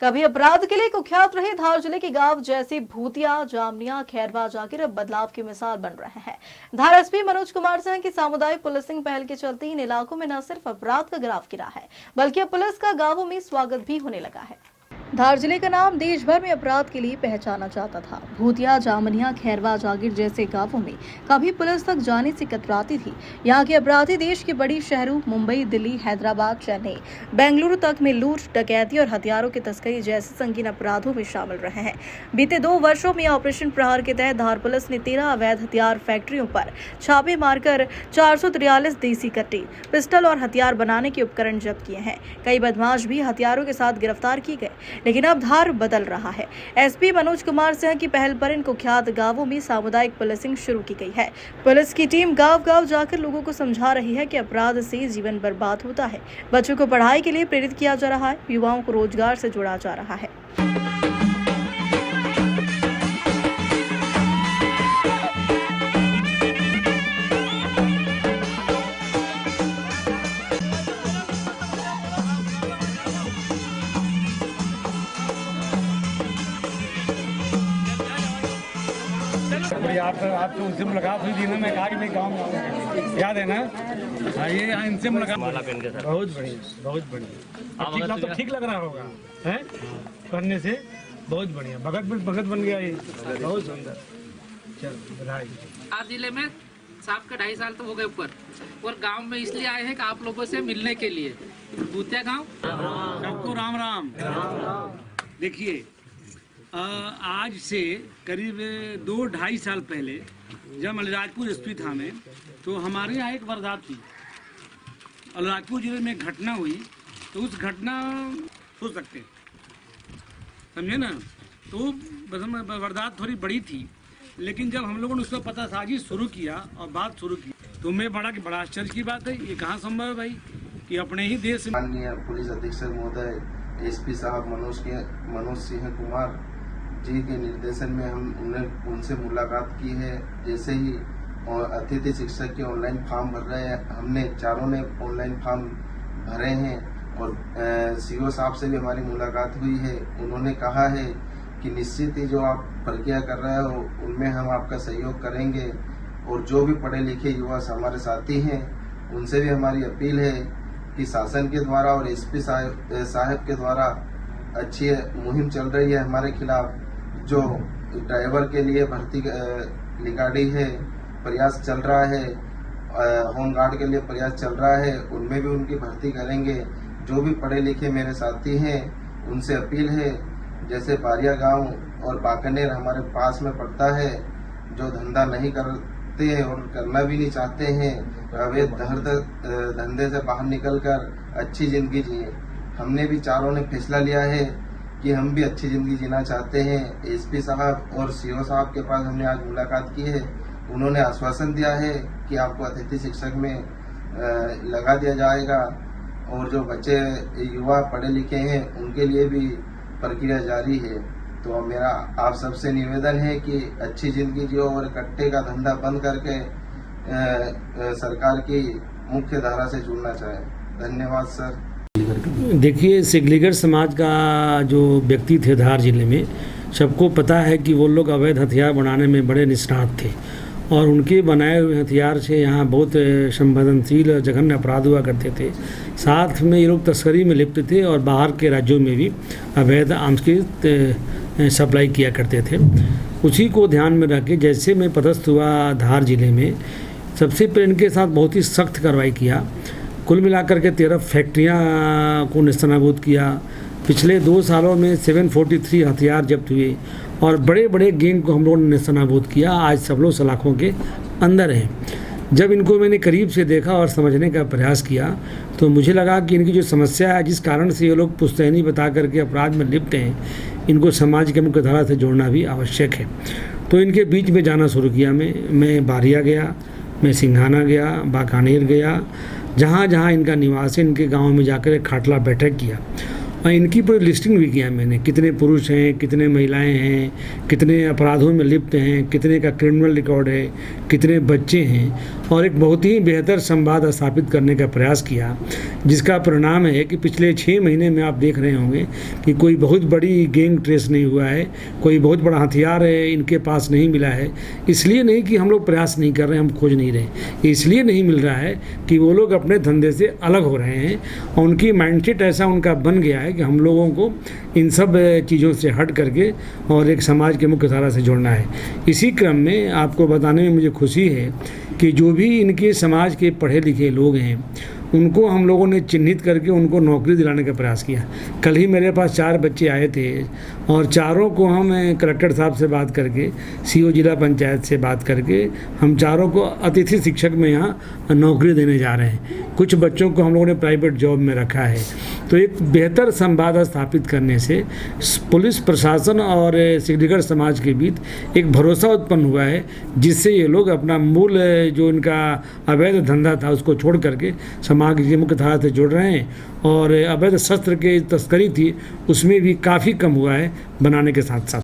कभी अपराध के लिए कुख्यात रहे धार जिले के गांव जैसे भूतिया, जामनिया, खैरवा जाकर अब बदलाव की मिसाल बन रहे हैं। धार एसपी मनोज कुमार सिंह की सामुदायिक पुलिसिंग पहल के चलते इन इलाकों में न सिर्फ अपराध का ग्राफ गिरा है, बल्कि अब पुलिस का गांवों में स्वागत भी होने लगा है। धार जिले का नाम देश भर में अपराध के लिए पहचाना जाता था। भूतिया, जामनिया, खैरवा, जागीर जैसे गांवों में कभी पुलिस तक जाने से कतराती थी। यहाँ के अपराधी देश के बड़ी शहरों मुंबई, दिल्ली, हैदराबाद, चेन्नई, बेंगलुरु तक में लूट, डकैती और हथियारों की तस्करी जैसे संगीन अपराधों में शामिल रहे हैं। बीते 2 वर्षों में ऑपरेशन प्रहार के तहत धार पुलिस ने 13 अवैध हथियार फैक्ट्रियों पर छापे मारकर 443 देसी कट्टे, पिस्टल और हथियार बनाने के उपकरण जब्त किए हैं। कई बदमाश भी हथियारों के साथ गिरफ्तार किए गए, लेकिन अब धार बदल रहा है। एसपी मनोज कुमार सिंह की पहल पर इन कुख्यात गांवों में सामुदायिक पुलिसिंग शुरू की गई है। पुलिस की टीम गांव-गांव जाकर लोगों को समझा रही है कि अपराध से जीवन बर्बाद होता है। बच्चों को पढ़ाई के लिए प्रेरित किया जा रहा है, युवाओं को रोजगार से जोड़ा जा रहा है। आपसे उनसे मुलाकात हुई थी ना, मैं कहा कि मैं गाँव में याद है ना। हाँ, ये इनसे मुलाकात बहुत बढ़िया। अब ठीक लग रहा होगा है करने से, बहुत बढ़िया। भगत बन गया ये, बहुत सुंदर। चलो बधाई। आज जिले में साहब का 2.5 साल तो हो गए ऊपर, और गांव में इसलिए आए हैं कि आप लोगों से मिलने के लिए। भूतिया गांव सबको राम राम। देखिए, आज से करीब 2-2.5 साल पहले जब अलीराजपुर एसपी था में, तो हमारे यहाँ एक वारदात हुई। अलीराजपुर जिले में घटना हुई, तो उस घटना सोच सकते हैं, समझे ना। तो वारदात थोड़ी बड़ी थी, लेकिन जब हम लोगों ने उसका पतासाजी शुरू किया और बात शुरू की, तो मैं बड़ा आश्चर्य की बात है। ये कहाँ संभव है भाई कि अपने ही देश में। माननीय पुलिस अधीक्षक महोदय एसपी साहब मनोज सिंह कुमार जी के निर्देशन में हम उनसे मुलाकात की है। जैसे ही अतिथि शिक्षक के ऑनलाइन फॉर्म भर रहे हैं, हमने चारों ने ऑनलाइन फॉर्म भरे हैं, और सीओ साहब से भी हमारी मुलाकात हुई है। उन्होंने कहा है कि निश्चित ही जो आप प्रक्रिया कर रहे हो उनमें हम आपका सहयोग करेंगे, और जो भी पढ़े लिखे युवा हमारे साथी हैं उनसे भी हमारी अपील है कि शासन के द्वारा और एसपी साहब के द्वारा अच्छी मुहिम चल रही है हमारे खिलाफ। जो ड्राइवर के लिए भर्ती निकाली है, प्रयास चल रहा है, होमगार्ड के लिए प्रयास चल रहा है, उनमें भी उनकी भर्ती करेंगे। जो भी पढ़े लिखे मेरे साथी हैं उनसे अपील है, जैसे बारिया गांव और बाकनेर हमारे पास में पड़ता है, जो धंधा नहीं करते और करना भी नहीं चाहते हैं, अवैध धंधे से बाहर निकलकर अच्छी जिंदगी जिए। हमने भी चारों ने फैसला लिया है कि हम भी अच्छी ज़िंदगी जीना चाहते हैं। एसपी साहब और सीओ साहब के पास हमने आज मुलाकात की है। उन्होंने आश्वासन दिया है कि आपको अतिथि शिक्षक में लगा दिया जाएगा, और जो बच्चे युवा पढ़े लिखे हैं उनके लिए भी प्रक्रिया जारी है। तो मेरा आप सबसे निवेदन है कि अच्छी ज़िंदगी जियो और कट्टे का धंधा बंद करके सरकार की मुख्य धारा से जुड़ना चाहे। धन्यवाद सर। देखिए, सिगलीगर समाज का जो व्यक्ति थे धार जिले में, सबको पता है कि वो लोग अवैध हथियार बनाने में बड़े निष्णात थे, और उनके बनाए हुए हथियार से यहाँ बहुत संवेदनशील और जघन्य अपराध हुआ करते थे। साथ में ये लोग तस्करी में लिप्त थे, और बाहर के राज्यों में भी अवैध आर्म्स की सप्लाई किया करते थे। उसी को ध्यान में रख के जैसे मैं पदस्थ हुआ धार जिले में, सबसे पहले इनके साथ बहुत ही सख्त कार्रवाई किया। कुल मिलाकर के 13 फैक्ट्रियाँ को नेस्तनाबूद किया। पिछले 2 सालों में 743 हथियार जब्त हुए, और बड़े बड़े गैंग को हम लोगों ने नेस्तनाबूद किया। आज सब लोग सलाखों के अंदर हैं। जब इनको मैंने करीब से देखा और समझने का प्रयास किया, तो मुझे लगा कि इनकी जो समस्या है, जिस कारण से ये लोग पुश्तैनी बता करके अपराध में लिप्त हैं, इनको समाज के मुख्य धारा से जोड़ना भी आवश्यक है। तो इनके बीच में जाना शुरू किया। मैं बारिया गया, मैं सिंघाना गया, बाकानेर गया, जहाँ जहाँ इनका निवास है, इनके गांव में जाकर एक खाटला बैठक किया, इनकी पूरी लिस्टिंग भी किया मैंने, कितने पुरुष हैं, कितने महिलाएं हैं, कितने अपराधों में लिप्त हैं, कितने का क्रिमिनल रिकॉर्ड है, कितने बच्चे हैं, और एक बहुत ही बेहतर संवाद स्थापित करने का प्रयास किया, जिसका परिणाम है कि पिछले 6 महीने में आप देख रहे होंगे कि कोई बहुत बड़ी गैंग ट्रेस नहीं हुआ है, कोई बहुत बड़ा हथियार इनके पास नहीं मिला है। इसलिए नहीं कि हम लोग प्रयास नहीं कर रहे, हम खोज नहीं रहे, इसलिए नहीं मिल रहा है कि वो लोग अपने धंधे से अलग हो रहे हैं और उनकी माइंडसेट ऐसा उनका बन गया है कि हम लोगों को इन सब चीज़ों से हट करके और एक समाज के मुख्य धारा से जोड़ना है। इसी क्रम में आपको बताने में मुझे खुशी है कि जो भी इनके समाज के पढ़े लिखे लोग हैं उनको हम लोगों ने चिन्हित करके उनको नौकरी दिलाने का प्रयास किया। कल ही मेरे पास 4 बच्चे आए थे और चारों को हम कलेक्टर साहब से बात करके, सीओ जिला पंचायत से बात करके, हम चारों को अतिथि शिक्षक में यहाँ नौकरी देने जा रहे हैं। कुछ बच्चों को हम लोगों ने प्राइवेट जॉब में रखा है। तो एक बेहतर संवाद स्थापित करने से पुलिस प्रशासन और सिगलीगढ़ समाज के बीच एक भरोसा उत्पन्न हुआ है, जिससे ये लोग अपना मूल जो इनका अवैध धंधा था उसको छोड़ करके समाज की मुख्य धारा से जुड़ रहे हैं, और अवैध शस्त्र की तस्करी थी उसमें भी काफ़ी कम हुआ है बनाने के साथ साथ।